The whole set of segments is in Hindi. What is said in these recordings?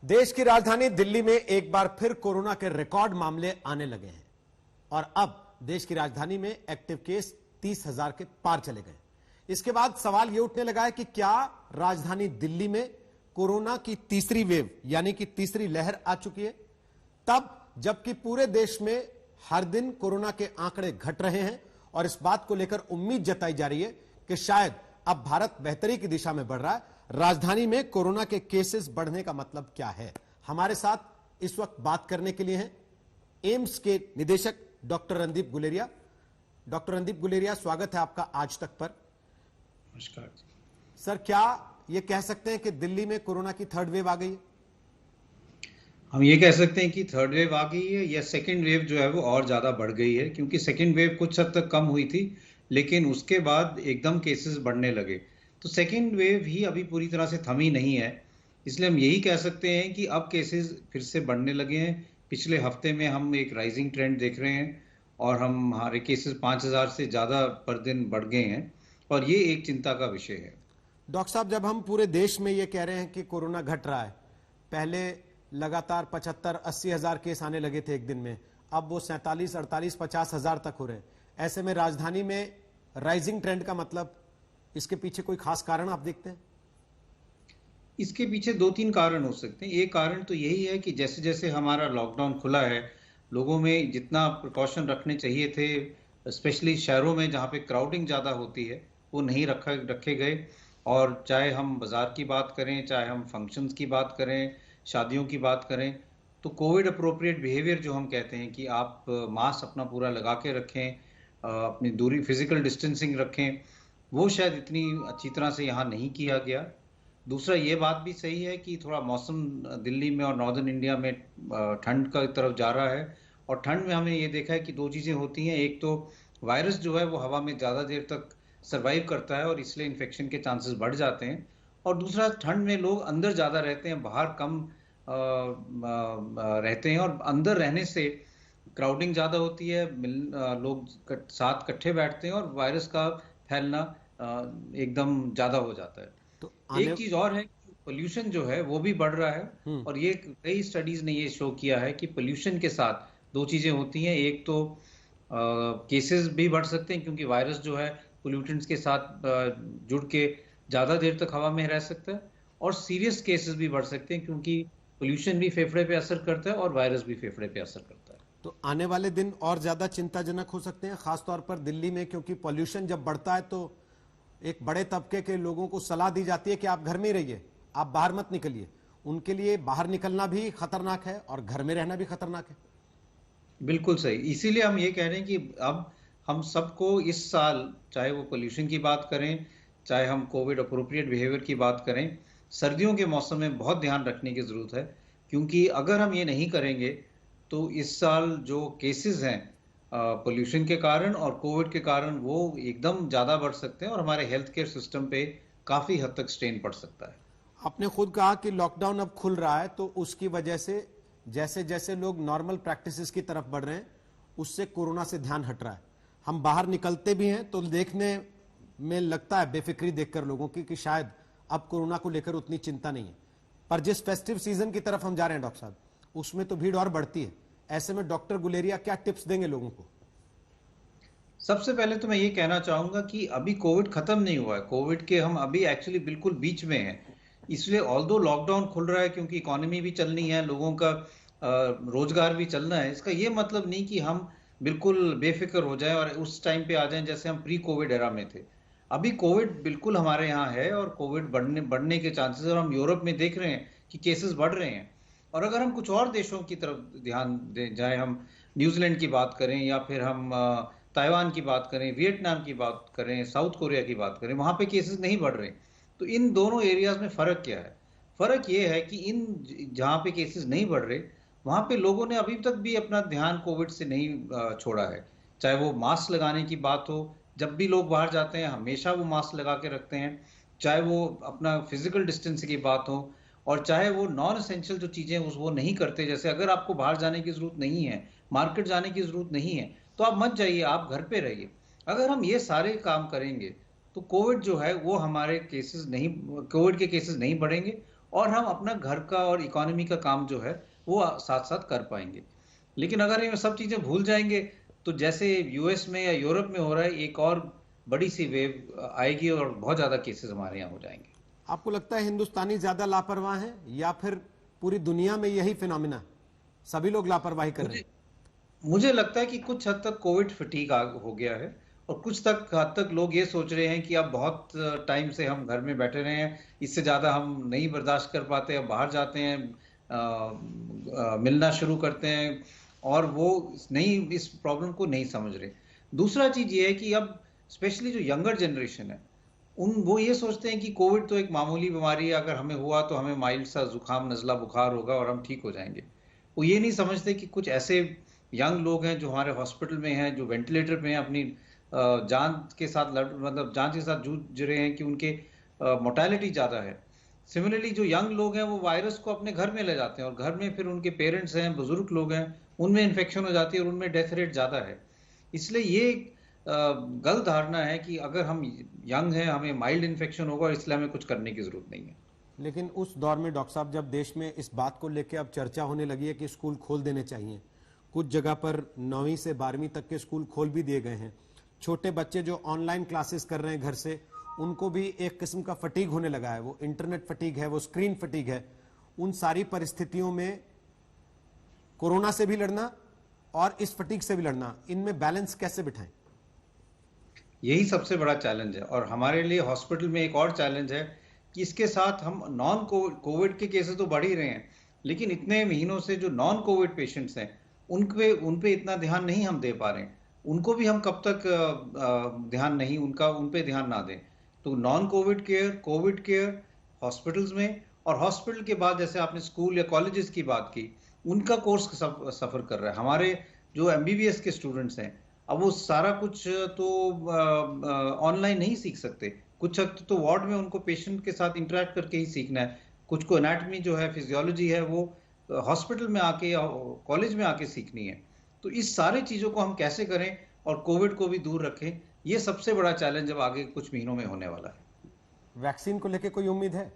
देश की राजधानी दिल्ली में एक बार फिर कोरोना के रिकॉर्ड मामले आने लगे हैं और अब देश की राजधानी में एक्टिव केस 30,000 के पार चले गए। इसके बाद सवाल यह उठने लगा है कि क्या राजधानी दिल्ली में कोरोना की तीसरी वेव यानी कि तीसरी लहर आ चुकी है, तब जबकि पूरे देश में हर दिन कोरोना के आंकड़े घट रहे हैं और इस बात को लेकर उम्मीद जताई जा रही है कि शायद अब भारत बेहतरी की दिशा में बढ़ रहा है। राजधानी में कोरोना के केसेस बढ़ने का मतलब क्या है, हमारे साथ इस वक्त बात करने के लिए हैं एम्स के निदेशक डॉक्टर रणदीप गुलेरिया। डॉक्टर रणदीप गुलेरिया, स्वागत है आपका आज तक पर। नमस्कार सर, क्या यह कह सकते हैं कि दिल्ली में कोरोना की थर्ड वेव आ गई है? हम ये कह सकते हैं कि थर्ड वेव आ गई है या सेकेंड वेव जो है वो और ज्यादा बढ़ गई है, क्योंकि सेकेंड वेव कुछ हद तक कम हुई थी लेकिन उसके बाद एकदम केसेस बढ़ने लगे। तो सेकेंड वेव ही अभी पूरी तरह से थमी नहीं है, इसलिए हम यही कह सकते हैं कि अब केसेस फिर से बढ़ने लगे हैं। पिछले हफ्ते में हम एक राइजिंग ट्रेंड देख रहे हैं और हमारे केसेस 5,000 से ज़्यादा पर दिन बढ़ गए हैं और ये एक चिंता का विषय है। डॉक्टर साहब, जब हम पूरे देश में ये कह रहे हैं कि कोरोना घट रहा है, पहले लगातार 75-80 हजार केस आने लगे थे एक दिन में, अब वो 47-48-50 हजार तक हो रहे हैं। ऐसे में राजधानी में राइजिंग ट्रेंड का मतलब, इसके पीछे कोई खास कारण आप देखते हैं? इसके पीछे 2-3 कारण हो सकते हैं। एक कारण तो यही है कि जैसे जैसे हमारा लॉकडाउन खुला है, लोगों में जितना प्रिकॉशन रखने चाहिए थे, स्पेशली शहरों में जहाँ पे क्राउडिंग ज़्यादा होती है, वो नहीं रखे गए। और चाहे हम बाजार की बात करें, चाहे हम फंक्शंस की बात करें, शादियों की बात करें, तो कोविड अप्रोप्रिएट बिहेवियर जो हम कहते हैं कि आप मास्क अपना पूरा लगा के रखें, अपनी दूरी फिजिकल डिस्टेंसिंग रखें, वो शायद इतनी अच्छी तरह से यहाँ नहीं किया गया। दूसरा ये बात भी सही है कि थोड़ा मौसम दिल्ली में और नॉर्दर्न इंडिया में ठंड का तरफ जा रहा है और ठंड में हमने ये देखा है कि दो चीज़ें होती हैं। एक तो वायरस जो है वो हवा में ज़्यादा देर तक सर्वाइव करता है और इसलिए इन्फेक्शन के चांसेस बढ़ जाते हैं, और दूसरा ठंड में लोग अंदर ज़्यादा रहते हैं, बाहर कम रहते हैं और अंदर रहने से क्राउडिंग ज़्यादा होती है, लोग साथ इकट्ठे बैठते हैं और वायरस का फैलना एकदम ज़्यादा हो जाता है। तो एक चीज और है कि पोल्यूशन जो है वो भी बढ़ रहा है और ये कई स्टडीज ने ये शो किया है कि पोल्यूशन के साथ दो चीजें होती हैं। एक तो केसेस भी बढ़ सकते हैं क्योंकि वायरस जो है पोल्यूटेंट्स के साथ जुड़ के ज्यादा देर तक हवा में रह सकता है, और सीरियस केसेस भी बढ़ सकते हैं क्योंकि पोल्यूशन भी फेफड़े पे असर करता है और वायरस भी फेफड़े पे असर करता है। तो आने वाले दिन और ज्यादा चिंताजनक हो सकते हैं, खासतौर पर दिल्ली में, क्योंकि पॉल्यूशन जब बढ़ता है तो एक बड़े तबके के लोगों को सलाह दी जाती है कि आप घर में रहिए, आप बाहर मत निकलिए। उनके लिए बाहर निकलना भी खतरनाक है और घर में रहना भी खतरनाक है। बिल्कुल सही, इसीलिए हम ये कह रहे हैं कि अब हम सबको इस साल, चाहे वो पोल्यूशन की बात करें, चाहे हम कोविड अप्रोप्रिएट बिहेवियर की बात करें, सर्दियों के मौसम में बहुत ध्यान रखने की ज़रूरत है, क्योंकि अगर हम ये नहीं करेंगे तो इस साल जो केसेस हैं पोल्यूशन के कारण और कोविड के कारण वो एकदम ज़्यादा बढ़ सकते हैं और हमारे हेल्थ केयर सिस्टम पे काफ़ी हद तक स्ट्रेन पड़ सकता है। आपने खुद कहा कि लॉकडाउन अब खुल रहा है, तो उसकी वजह से जैसे जैसे लोग नॉर्मल प्रैक्टिसेस की तरफ बढ़ रहे हैं, उससे कोरोना से ध्यान हट रहा है। हम बाहर निकलते भी हैं तो देखने में लगता है बेफिक्री देखकर लोगों की कि शायद अब कोरोना को लेकर उतनी चिंता नहीं है, पर जिस फेस्टिव सीजन की तरफ हम जा रहे हैं डॉक्टर साहब, उसमें तो भीड़ और बढ़ती है। ऐसे में डॉक्टर गुलेरिया क्या टिप्स देंगे लोगों को? सबसे पहले तो मैं ये कहना चाहूंगा कि अभी कोविड खत्म नहीं हुआ है, कोविड के हम अभी एक्चुअली बिल्कुल बीच में हैं। इसलिए ऑल्दो लॉकडाउन खुल रहा है क्योंकि इकोनॉमी भी चलनी है, लोगों का रोजगार भी चलना है, इसका ये मतलब नहीं कि हम बिल्कुल बेफिक्र हो जाएं और उस टाइम पे आ जाएं जैसे हम प्री कोविड एरा में थे। अभी कोविड बिल्कुल हमारे यहाँ है और कोविड बढ़ने के चांसेस, और हम यूरोप में देख रहे हैं कि केसेस बढ़ रहे हैं। और अगर हम कुछ और देशों की तरफ ध्यान दें, चाहे हम न्यूजीलैंड की बात करें या फिर हम ताइवान की बात करें, वियतनाम की बात करें, साउथ कोरिया की बात करें, वहाँ पे केसेस नहीं बढ़ रहे। तो इन दोनों एरियाज में फ़र्क क्या है? फ़र्क ये है कि इन जहाँ पे केसेस नहीं बढ़ रहे, वहाँ पे लोगों ने अभी तक भी अपना ध्यान कोविड से नहीं छोड़ा है। चाहे वो मास्क लगाने की बात हो, जब भी लोग बाहर जाते हैं हमेशा वो मास्क लगा के रखते हैं, चाहे वो अपना फिजिकल डिस्टेंस की बात हो, और चाहे वो नॉन एसेंशियल जो चीज़ें वो नहीं करते। जैसे अगर आपको बाहर जाने की ज़रूरत नहीं है, मार्केट जाने की ज़रूरत नहीं है, तो आप मत जाइए, आप घर पे रहिए। अगर हम ये सारे काम करेंगे तो कोविड जो है वो हमारे केसेस नहीं, कोविड के केसेस नहीं बढ़ेंगे और हम अपना घर का और इकोनॉमी का काम जो है वो साथ साथ कर पाएंगे। लेकिन अगर ये सब चीजें भूल जाएंगे तो जैसे यूएस में या यूरोप में हो रहा है, एक और बड़ी सी वेव आएगी और बहुत ज्यादा केसेस हमारे यहाँ हो जाएंगे। आपको लगता है हिंदुस्तानी ज्यादा लापरवाह हैं या फिर पूरी दुनिया में यही फिनोमिना, सभी लोग लापरवाही कर रहे हैं? मुझे लगता है कि कुछ हद तक कोविड फटीग हो गया है और कुछ हद तक लोग ये सोच रहे हैं कि अब बहुत टाइम से हम घर में बैठे रहे हैं, इससे ज्यादा हम नहीं बर्दाश्त कर पाते, अब बाहर जाते हैं, मिलना शुरू करते हैं, और वो नहीं, इस प्रॉब्लम को नहीं समझ रहे। दूसरा चीज ये है कि अब स्पेशली जो यंगर जनरेशन है, वो ये सोचते हैं कि कोविड तो एक मामूली बीमारी है, अगर हमें हुआ तो हमें माइल्ड सा जुकाम नजला बुखार होगा और हम ठीक हो जाएंगे। वो ये नहीं समझते कि कुछ ऐसे यंग लोग हैं जो हमारे हॉस्पिटल में हैं, जो वेंटिलेटर पे हैं, अपनी जान के साथ मतलब जान के साथ जूझ रहे हैं कि उनके मोर्टेलिटी ज्यादा है। सिमिलरली जो यंग लोग हैं वो वायरस को अपने घर में ले जाते हैं और घर में फिर उनके पेरेंट्स हैं, बुजुर्ग लोग हैं, उनमें इन्फेक्शन हो जाती है और उनमें डेथ रेट ज्यादा है। इसलिए ये गलत धारणा है कि अगर हम यंग हैं हमें माइल्ड इन्फेक्शन होगा और इसलिए हमें कुछ करने की जरूरत नहीं है। लेकिन उस दौर में डॉक्टर साहब जब देश में इस बात को लेकर अब चर्चा होने लगी है कि स्कूल खोल देने चाहिए, कुछ जगह पर 9वीं से 12वीं तक के स्कूल खोल भी दिए गए हैं, छोटे बच्चे जो ऑनलाइन क्लासेस कर रहे हैं घर से, उनको भी एक किस्म का फटीग होने लगा है, वो इंटरनेट फटीग है, वो स्क्रीन फटीग है। उन सारी परिस्थितियों में कोरोना से भी लड़ना और इस फटीग से भी लड़ना, इनमें बैलेंस कैसे बिठाएं? यही सबसे बड़ा चैलेंज है और हमारे लिए हॉस्पिटल में एक और चैलेंज है कि इसके साथ हम नॉन कोविड के केसेस तो बढ़ ही रहे हैं, लेकिन इतने महीनों से जो नॉन कोविड पेशेंट्स हैं उन पे इतना ध्यान नहीं हम दे पा रहे हैं। उनको भी हम कब तक ध्यान नहीं, उन पे ध्यान ना दें। तो non Covid care, Covid care hospitals में, और हॉस्पिटल के बाद जैसे आपने स्कूल या कॉलेजेस की बात की, उनका कोर्स सफर कर रहा है। हमारे जो एमबीबीएस के स्टूडेंट्स हैं, अब वो सारा कुछ तो ऑनलाइन नहीं सीख सकते, कुछ हद तो वार्ड में उनको पेशेंट के साथ इंटरेक्ट करके ही सीखना है। कुछ को एनाटॉमी जो है, फिजियोलॉजी है, वो हॉस्पिटल में आके या कॉलेज में आके सीखनी है। तो इस सारे चीजों को हम कैसे करें और कोविड को भी दूर रखें, ये सबसे बड़ा चैलेंज अब आगे कुछ महीनों में होने वाला है। वैक्सीन को लेकर कोई उम्मीद है?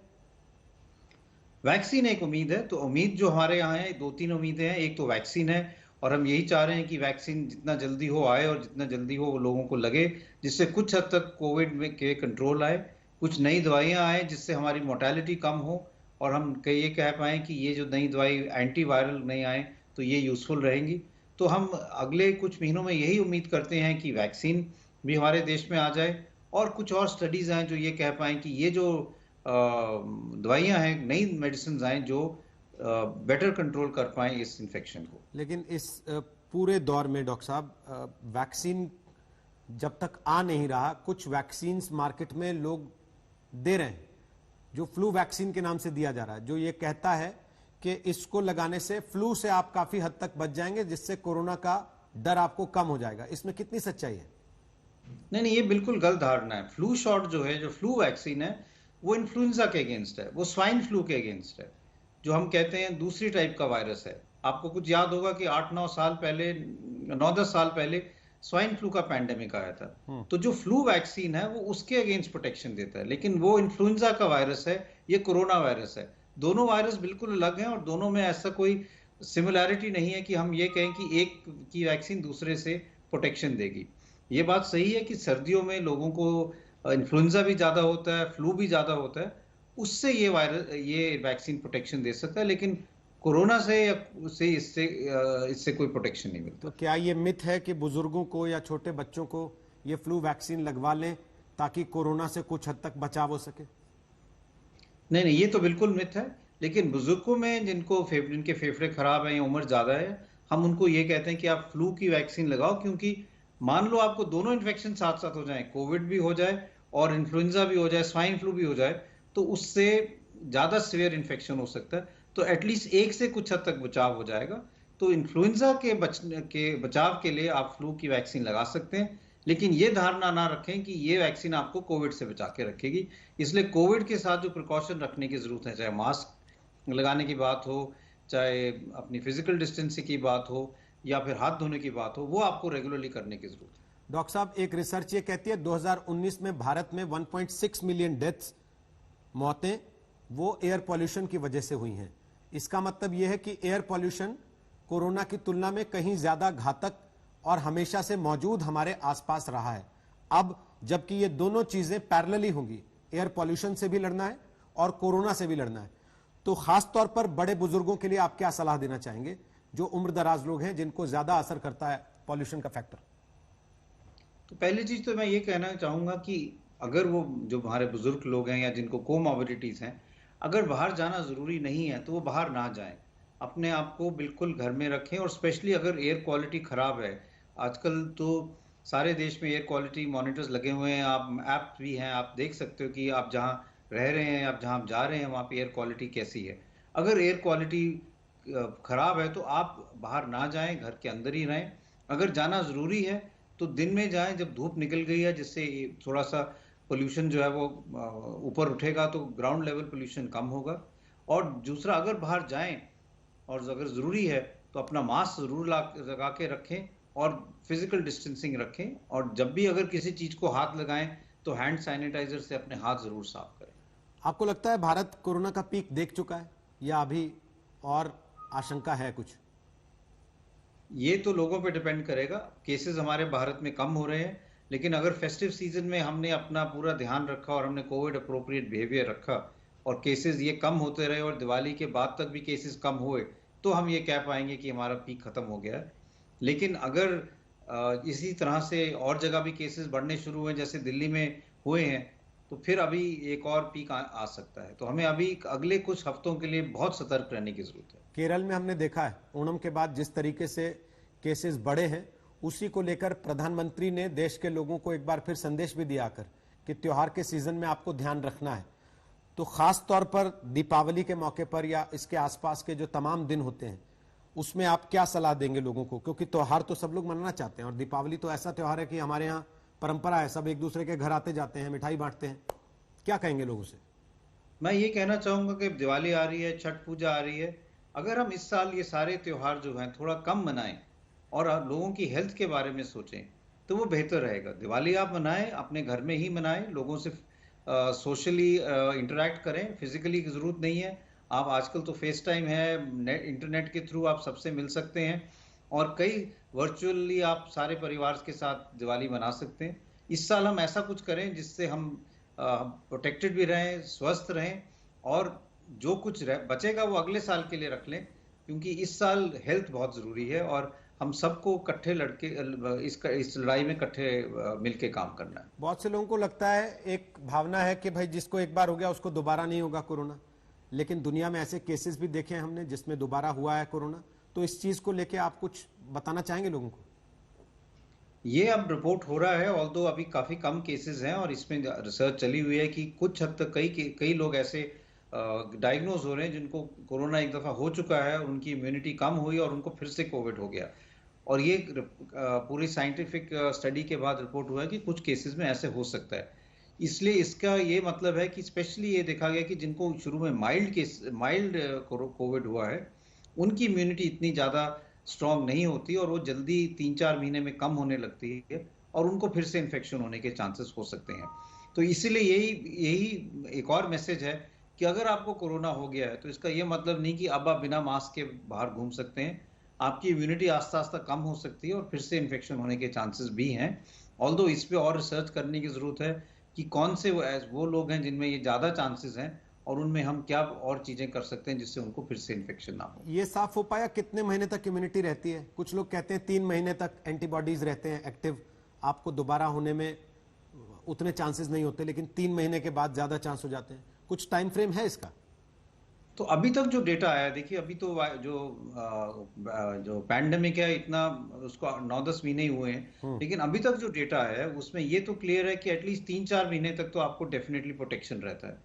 वैक्सीन एक उम्मीद है, तो उम्मीद जो हमारे यहाँ है, 2-3 उम्मीदें हैं। एक तो वैक्सीन है और हम यही चाह रहे हैं कि वैक्सीन जितना जल्दी हो आए और जितना जल्दी हो वो लोगों को लगे, जिससे कुछ हद तक कोविड में के कंट्रोल आए, कुछ नई दवाइयां आए जिससे हमारी मोर्टेलिटी कम हो और हम ये कह पाए कि ये जो नई दवाई एंटीवायरल नहीं आए तो ये यूजफुल रहेंगी। तो हम अगले कुछ महीनों में यही उम्मीद करते हैं कि वैक्सीन भी हमारे देश में आ जाए और कुछ और स्टडीज हैं जो ये कह पाए कि ये जो दवाइयां हैं, नई मेडिसिन आए जो बेटर कंट्रोल कर पाए इस इन्फेक्शन को। लेकिन इस पूरे दौर में डॉक्टर साहब, वैक्सीन जब तक आ नहीं रहा, कुछ वैक्सीन मार्केट में लोग दे रहे हैं जो फ्लू वैक्सीन के नाम से दिया जा रहा है, जो ये कहता है कि इसको लगाने से फ्लू से आप काफी हद तक बच जाएंगे, जिससे कोरोना का डर आपको कम हो जाएगा। इसमें कितनी सच्चाई है? नहीं, ये बिल्कुल गलत धारणा है। फ्लू शॉट जो है, जो फ्लू वैक्सीन है, वो इन्फ्लुएंजा के अगेंस्ट है, वो स्वाइन फ्लू के अगेंस्ट है, जो हम कहते हैं दूसरी टाइप का वायरस है। आपको कुछ याद होगा कि 8-9 साल पहले, 9-10 साल पहले स्वाइन फ्लू का पैंडेमिक आया था। तो जो फ्लू वैक्सीन है वो उसके अगेंस्ट प्रोटेक्शन देता है, लेकिन वो इन्फ्लुएंजा का वायरस है, ये कोरोना वायरस है। दोनों वायरस बिल्कुल अलग हैं और दोनों में ऐसा कोई सिमिलैरिटी नहीं है कि हम ये कहें कि एक की वैक्सीन दूसरे से प्रोटेक्शन देगी। ये बात सही है कि सर्दियों में लोगों को इन्फ्लुएंजा भी ज्यादा होता है, फ्लू भी ज्यादा होता है, उससे ये वैक्सीन प्रोटेक्शन दे सकता है, लेकिन कोरोना से इससे कोई प्रोटेक्शन नहीं मिलता। तो क्या ये मिथ है कि बुजुर्गों को या छोटे बच्चों को ये फ्लू वैक्सीन लगवा लें ताकि कोरोना से कुछ हद तक बचाव हो सके? नहीं, ये तो बिल्कुल मिथ है, लेकिन बुजुर्गों में जिनके फेफड़े खराब हैं या उम्र ज्यादा है, हम उनको ये कहते हैं कि आप फ्लू की वैक्सीन लगाओ, क्योंकि मान लो आपको दोनों इन्फेक्शन साथ साथ हो जाए, कोविड भी हो जाए और इन्फ्लुएंजा भी हो जाए, स्वाइन फ्लू भी हो जाए, तो उससे ज्यादा सीवियर इन्फेक्शन हो सकता है। तो एटलीस्ट एक से कुछ हद तक बचाव हो जाएगा। तो इन्फ्लुएंजा के बचाव के लिए आप फ्लू की वैक्सीन लगा सकते हैं, लेकिन ये धारणा ना रखें कि ये वैक्सीन आपको कोविड से बचा के रखेगी। इसलिए कोविड के साथ जो प्रिकॉशन रखने की जरूरत है, चाहे मास्क लगाने की बात हो, चाहे अपनी फिजिकल डिस्टेंसिंग की बात हो, या फिर हाथ धोने की बात हो, वो आपको रेगुलरली करने की जरूरत है। डॉक्टर साहब, एक रिसर्च ये कहती है 2019 में भारत में 1.6 मिलियन डेथ्स, मौतें वो एयर पॉल्यूशन की वजह से हुई हैं। इसका मतलब यह है कि एयर पॉल्यूशन कोरोना की तुलना में कहीं ज्यादा घातक और हमेशा से मौजूद हमारे आसपास रहा है। अब जबकि ये दोनों चीजें पैरेलली होंगी, एयर पॉल्यूशन से भी लड़ना है और कोरोना से भी लड़ना है, तो खास तौर पर बड़े बुजुर्गों के लिए आप क्या सलाह देना चाहेंगे, जो उम्र दराज लोग हैं, जिनको ज्यादा असर करता है पॉल्यूशन का फैक्टर? तो पहली चीज तो मैं ये कहना चाहूंगा कि अगर वो जो हमारे बुजुर्ग लोग हैं या जिनको कोमॉर्बिडिटीज हैं, अगर बाहर जाना जरूरी नहीं है तो वो बाहर ना जाएं। अपने आप को बिल्कुल घर में रखें, और स्पेशली अगर एयर क्वालिटी खराब है, आजकल तो सारे देश में एयर क्वालिटी मॉनिटर्स लगे हुए हैं, आप ऐप भी हैं, आप देख सकते हो कि आप जहाँ रह रहे हैं, आप जहाँ जा रहे हैं, वहाँ पे एयर क्वालिटी कैसी है। अगर एयर क्वालिटी खराब है तो आप बाहर ना जाएं, घर के अंदर ही रहें। अगर जाना जरूरी है तो दिन में जाएं जब धूप निकल गई है, जिससे थोड़ा सा पोल्यूशन जो है वो ऊपर उठेगा, तो ग्राउंड लेवल पोल्यूशन कम होगा। और दूसरा, अगर बाहर जाएं और अगर जरूरी है तो अपना मास्क जरूर लगा के रखें और फिजिकल डिस्टेंसिंग रखें, और जब भी अगर किसी चीज को हाथ लगाएं तो हैंड सैनिटाइजर से अपने हाथ जरूर साफ करें। आपको लगता है भारत कोरोना का पीक देख चुका है या अभी और आशंका है कुछ? ये तो लोगों पे डिपेंड करेगा। केसेस हमारे भारत में कम हो रहे हैं, लेकिन अगर फेस्टिव सीजन में हमने अपना पूरा ध्यान रखा और हमने कोविड अप्रोप्रिएट बिहेवियर रखा और केसेस ये कम होते रहे और दिवाली के बाद तक भी केसेस कम हुए, तो हम ये कह पाएंगे कि हमारा पीक खत्म हो गया है। लेकिन अगर इसी तरह से और जगह भी केसेस बढ़ने शुरू हुए जैसे दिल्ली में हुए हैं, तो फिर अभी एक और पीक आ सकता है। तो हमें अभी अगले कुछ हफ्तों के लिए बहुत सतर्क रहने की जरूरत है। केरल में हमने देखा है ओणम के बाद जिस तरीके से केसेस बढ़े हैं, उसी को लेकर प्रधानमंत्री ने देश के लोगों को एक बार फिर संदेश भी दिया कर कि त्योहार के सीजन में आपको ध्यान रखना है। तो खास तौर पर दीपावली के मौके पर या इसके आसपास के जो तमाम दिन होते हैं, उसमें आप क्या सलाह देंगे लोगों को? क्योंकि त्योहार तो सब लोग मनाना चाहते हैं और दीपावली तो ऐसा त्योहार है कि हमारे यहाँ परंपरा है, सब एक दूसरे के घर आते जाते हैं, मिठाई बांटते हैं। क्या कहेंगे लोगों से? मैं ये कहना चाहूंगा कि दिवाली आ रही है, छठ पूजा आ रही है, अगर हम इस साल ये सारे त्योहार जो हैं थोड़ा कम मनाएं और लोगों की हेल्थ के बारे में सोचें, तो वो बेहतर रहेगा। दिवाली आप मनाएं, अपने घर में ही मनाएं, लोगों से सोशली इंटरेक्ट करें, फिजिकली की जरूरत नहीं है। आप आजकल तो फेस टाइम है, इंटरनेट के थ्रू आप सबसे मिल सकते हैं, और कई वर्चुअली आप सारे परिवार के साथ दिवाली मना सकते हैं। इस साल हम ऐसा कुछ करें जिससे हम प्रोटेक्टेड भी रहें, स्वस्थ रहें, और जो कुछ बचेगा वो अगले साल के लिए रख लें, क्योंकि इस साल हेल्थ बहुत जरूरी है और हम सबको इकट्ठे लड़के इस लड़ाई में इकट्ठे मिलके काम करना है। बहुत से लोगों को लगता है, एक भावना है कि भाई जिसको एक बार हो गया उसको दोबारा नहीं होगा कोरोना, लेकिन दुनिया में ऐसे केसेस भी देखे हैं हमने जिसमें दोबारा हुआ है कोरोना। तो इस चीज को लेके आप कुछ बताना चाहेंगे लोगों को? ये अब रिपोर्ट हो रहा है, ऑल्दो अभी काफी कम केसेस हैं और इसमें रिसर्च चली हुई है कि कुछ हद तक कई लोग ऐसे डायग्नोज हो रहे हैं जिनको कोरोना एक दफा हो चुका है और उनकी इम्यूनिटी कम हुई और उनको फिर से कोविड हो गया। और ये पूरी साइंटिफिक स्टडी के बाद रिपोर्ट हुआ है कि कुछ केसेस में ऐसे हो सकता है। इसलिए इसका ये मतलब है कि स्पेशली ये देखा गया कि जिनको शुरू में माइल्ड कोविड हुआ है, उनकी इम्यूनिटी इतनी ज़्यादा स्ट्रांग नहीं होती और वो जल्दी 3-4 महीने में कम होने लगती है और उनको फिर से इन्फेक्शन होने के चांसेस हो सकते हैं। तो इसीलिए यही एक और मैसेज है कि अगर आपको कोरोना हो गया है तो इसका ये मतलब नहीं कि अब आप बिना मास्क के बाहर घूम सकते हैं। आपकी इम्यूनिटी आस्ता आस्ता कम हो सकती है और फिर से इन्फेक्शन होने के चांसेस भी हैं। ऑल्दो इस पे और रिसर्च करने की जरूरत है कि कौन से वो लोग हैं जिनमें ये ज्यादा चांसेस हैं और उनमें हम क्या और चीजें कर सकते हैं जिससे उनको फिर से इन्फेक्शन ना हो। ये साफ हो पाया कितने महीने तक इम्यूनिटी रहती है? कुछ लोग कहते हैं 3 महीने तक एंटीबॉडीज रहते हैं एक्टिव, आपको दोबारा होने में उतने चांसेस नहीं होते, लेकिन 3 महीने के बाद ज्यादा चांस हो जाते हैं। कुछ टाइम फ्रेम है इसका? तो अभी तक जो डेटा आया, देखिए अभी तो जो पैंडेमिक है इतना उसको 9-10 महीने ही हुए हैं, लेकिन अभी तक जो डेटा है उसमें ये तो क्लियर है कि एटलीस्ट 3-4 महीने तक तो आपको डेफिनेटली प्रोटेक्शन रहता है।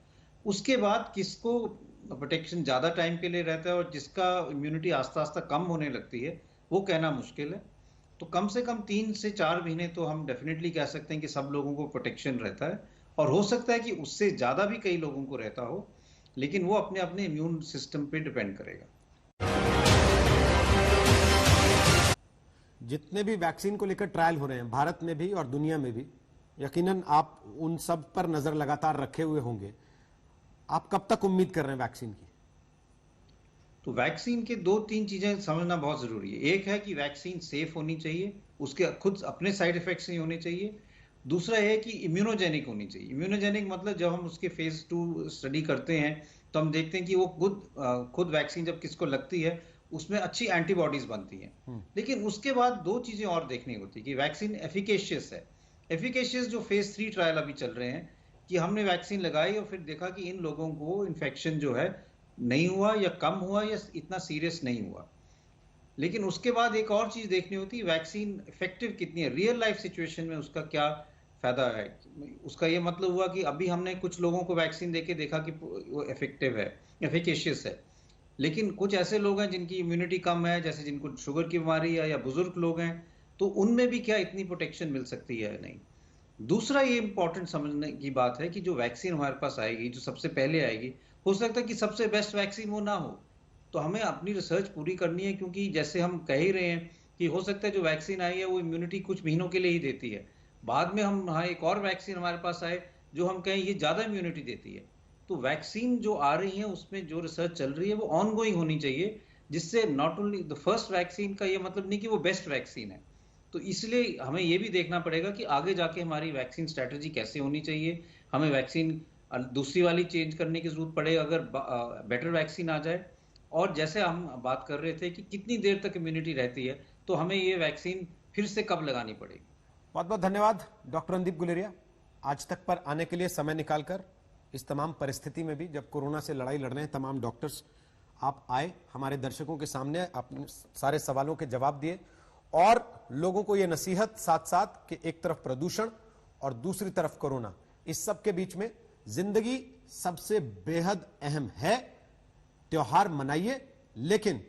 उसके बाद किसको प्रोटेक्शन ज्यादा टाइम के लिए रहता है और जिसका इम्यूनिटी आस्ता आस्ता कम होने लगती है वो कहना मुश्किल है। तो कम से कम 3 से 4 महीने तो हम डेफिनेटली कह सकते हैं कि सब लोगों को प्रोटेक्शन रहता है, और हो सकता है कि उससे ज्यादा भी कई लोगों को रहता हो, लेकिन वो अपने अपने इम्यून सिस्टम पे डिपेंड करेगा। जितने भी वैक्सीन को लेकर ट्रायल हो रहे हैं भारत में भी और दुनिया में भी, यकीनन आप उन सब पर नजर लगातार रखे हुए होंगे। आप कब तक उम्मीद कर रहे हैं वैक्सीन की? तो वैक्सीन के 2-3 चीजें समझना बहुत जरूरी है। एक है कि वैक्सीन सेफ होनी चाहिए, उसके खुद अपने साइड इफेक्ट्स नहीं होने चाहिए। दूसरा है कि इम्यूनोजेनिक होनी चाहिए। इम्यूनोजेनिक मतलब जब हम उसके फेज 2 स्टडी करते हैं तो हम देखते हैं कि वो खुद वैक्सीन जब किसको लगती है उसमें अच्छी एंटीबॉडीज बनती हैं। लेकिन उसके बाद दो चीजें और देखनी होती है कि वैक्सीन एफिकेशियस है। एफिकेशियस जो फेज 3 ट्रायल अभी चल रहे हैं कि हमने वैक्सीन लगाई और फिर देखा कि इन लोगों को इन्फेक्शन जो है नहीं हुआ या कम हुआ या इतना सीरियस नहीं हुआ। लेकिन उसके बाद एक और चीज देखनी होती है, वैक्सीन इफेक्टिव कितनी है, रियल लाइफ सिचुएशन में उसका क्या फायदा है। उसका ये मतलब हुआ कि अभी हमने कुछ लोगों को वैक्सीन देके देखा कि वो इफेक्टिव है, एफिकेशियस है, लेकिन कुछ ऐसे लोग हैं जिनकी इम्यूनिटी कम है, जैसे जिनको शुगर की बीमारी है या बुजुर्ग लोग हैं, तो उनमें भी क्या इतनी प्रोटेक्शन मिल सकती है? नहीं। दूसरा ये इंपॉर्टेंट समझने की बात है कि जो वैक्सीन हमारे पास आएगी, जो सबसे पहले आएगी, हो सकता है कि सबसे बेस्ट वैक्सीन वो ना हो। तो हमें अपनी रिसर्च पूरी करनी है, क्योंकि जैसे हम कह ही रहे हैं कि हो सकता है जो वैक्सीन आई है वो इम्यूनिटी कुछ महीनों के लिए ही देती है, बाद में हम हाँ एक और वैक्सीन हमारे पास आए जो हम कहें ये ज्यादा इम्यूनिटी देती है। तो वैक्सीन जो आ रही है उसमें जो रिसर्च चल रही है वो ऑन गोइंग होनी चाहिए, जिससे not only the first vaccine का ये मतलब नहीं कि वो बेस्ट वैक्सीन है। तो इसलिए हमें ये भी देखना पड़ेगा कि आगे जाके हमारी वैक्सीन स्ट्रेटजी कैसे होनी चाहिए। हमें वैक्सीन दूसरी वाली चेंज करने की जरूरत पड़े अगर बेटर वैक्सीन आ जाए। और जैसे हम बात कर रहे थे कि कितनी देर तक इम्यूनिटी रहती है, तो हमें ये वैक्सीन फिर से कब लगानी पड़ेगी। बहुत बहुत धन्यवाद डॉक्टर रणदीप गुलेरिया, आज तक पर आने के लिए समय निकालकर। इस तमाम परिस्थिति में भी जब कोरोना से लड़ाई लड़ रहे हैं तमाम डॉक्टर्स, आप आए हमारे दर्शकों के सामने, अपने सारे सवालों के जवाब दिए और लोगों को यह नसीहत साथ साथ कि एक तरफ प्रदूषण और दूसरी तरफ कोरोना, इस सब के बीच में जिंदगी सबसे बेहद अहम है। त्योहार मनाइए, लेकिन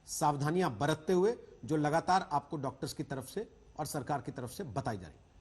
सावधानियां बरतते हुए, जो लगातार आपको डॉक्टर्स की तरफ से और सरकार की तरफ से बताई जा रही है।